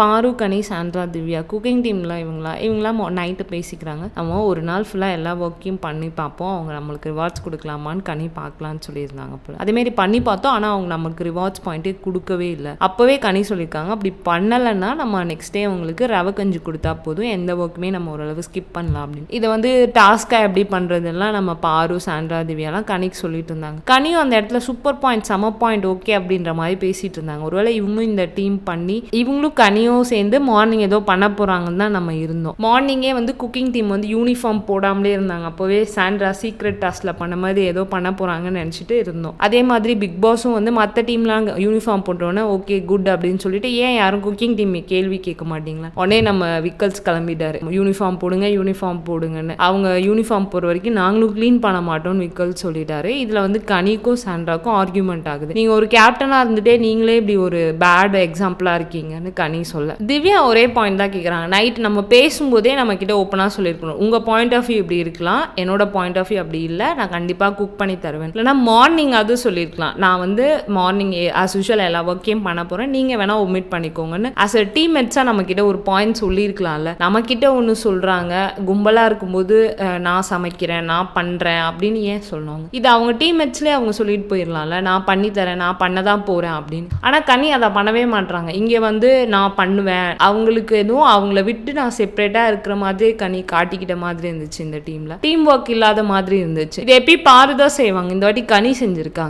பாரு, கனி, Sandra, Divya cooking டீம்ல இவங்களாம் நைட்டு பேசிக்கிறாங்க. நம்ம ஒரு நாள் ஃபுல்லாக எல்லா ஒர்க்கையும் பண்ணி பார்ப்போம், அவங்க நம்மளுக்கு ரிவார்ட்ஸ் கொடுக்கலாமான்னு கனி பார்க்கலான்னு சொல்லியிருந்தாங்க போல. அதேமாரி பண்ணி பார்த்தோம், ஆனால் அவங்க நமக்கு ரிவார்ட்ஸ் பாயிண்ட்டே கொடுக்கவே இல்லை. அப்போவே கனி சொல்லியிருக்காங்க, அப்படி பண்ணலைன்னா நம்ம நெக்ஸ்ட் டே அவங்களுக்கு ரவை கஞ்சி கொடுத்தா போதும், எந்த ஒர்க்குமே நம்ம ஓரளவு ஸ்கிப் பண்ணலாம் அப்படின்னு. இதை வந்து டாஸ்க்காக எப்படி பண்ணுறதுலாம் நம்ம பாரு, சாண்ட்ரா, திவ்யாலாம் கனிக்கு சொல்லிட்டு இருந்தாங்க. கனியும் அந்த இடத்துல சூப்பர் பாயிண்ட், சம பாயிண்ட், ஓகே அப்படின்ற மாதிரி பேசிட்டு இருந்தாங்க. ஒருவேளை இவங்களும் இந்த டீம் பண்ணி இவங்களும் கனியும் சேர்ந்து மார்னிங் ஏதோ பண்ண போறாங்கன்னு தான் நம்ம இருந்தோம். மார்னிங்கே வந்து குக்கிங் டீம் வந்து யூனிஃபார்ம் போடாமலே இருந்தாங்க. அப்போவே சாண்ட்ரா சீக்ரெட் டாஸ்க்ல பண்ண மாதிரி ஏதோ பண்ண போறாங்கன்னு நினச்சிட்டு இருந்தோம். அதே மாதிரி பிக் பாஸும் வந்து மற்ற டீம்லாம் யூனிஃபார்ம் போட்டோன்னே ஓகே குட் அப்படின்னு சொல்லிட்டு ஏன் யாரும் குக்கிங் டீம் கேள்வி கேட்க மாட்டீங்களா? உடனே நம்ம விக்கல்ஸ் கிளம்பிட்டாரு, யூனிஃபார்ம் போடுங்கன்னு. அவங்க யூனிஃபார்ம் போற வரைக்கும் நாங்களும் கிளீன் பண்ண மாட்டோம்னு விக்கல்ஸ் சொல்லிட்டாரு. இதுல வந்து கனிக்கும் சாண்ட்ராக்கும் ஆர்கியூமெண்ட் ஆகுது. நீங்க ஒரு கேப்டனா இருந்துட்டே நீங்களே இப்படி ஒரு பேட் எக்ஸாம்பிளா இருக்கீங்கன்னு கனி சொல்ல, திவ்யா ஒரே பாயிண்ட் தான் கேட்குறாங்க. நைட் நம்ம பேசும்போதே நம்ம கிட்ட ஓப்பனாக சொல்லியிருக்கணும், உங்கள் பாயிண்ட் ஆஃப் வியூ இப்படி இருக்கலாம், என்னோட பாயிண்ட் ஆஃப் வியூ அப்படி இல்லை, நான் கண்டிப்பாக குக் பண்ணி தருவேன். இல்லைனா மார்னிங் அது சொல்லியிருக்கலாம், நான் வந்து மார்னிங் ஆஸ் யூஷுவல் எல்லா ஒர்க்கையும் பண்ண போகிறேன், நீங்கள் வேணால் ஒமிட் பண்ணிக்கோங்கன்னு ஆஸ் அ டீம்மேட்ஸாக நம்மக்கிட்ட ஒரு பாயிண்ட் சொல்லியிருக்கலாம்ல. நம்மக்கிட்ட ஒன்று சொல்கிறாங்க, கும்பலாக இருக்கும்போது நான் சமைக்கிறேன், நான் பண்ணுறேன் அப்படின்னு ஏன் சொல்லணும்? இது அவங்க டீம்மேட்ஸ்லேயே அவங்க சொல்லிட்டு போயிடலாம்ல, நான் பண்ணித்தரேன், நான் பண்ண தான் போகிறேன் அப்படின்னு. ஆனால் கனி அதை பண்ணவே மாட்றாங்க. இங்கே வந்து நான் பண்ணுவேன், அவங்களுக்கு எதுவும் அவங்கள விட்டு நான் செப்பரேட்டாக இருக்கிற மாதிரி கனி காட்டிக்கிட்ட மாதிரி இருந்துச்சு. இந்த டீமில் டீம் ஒர்க் இல்லாத மாதிரி இருந்துச்சு. இது எப்படி பாரு தான் செய்வாங்க, இந்த வாட்டி கனி செஞ்சுருக்காங்க.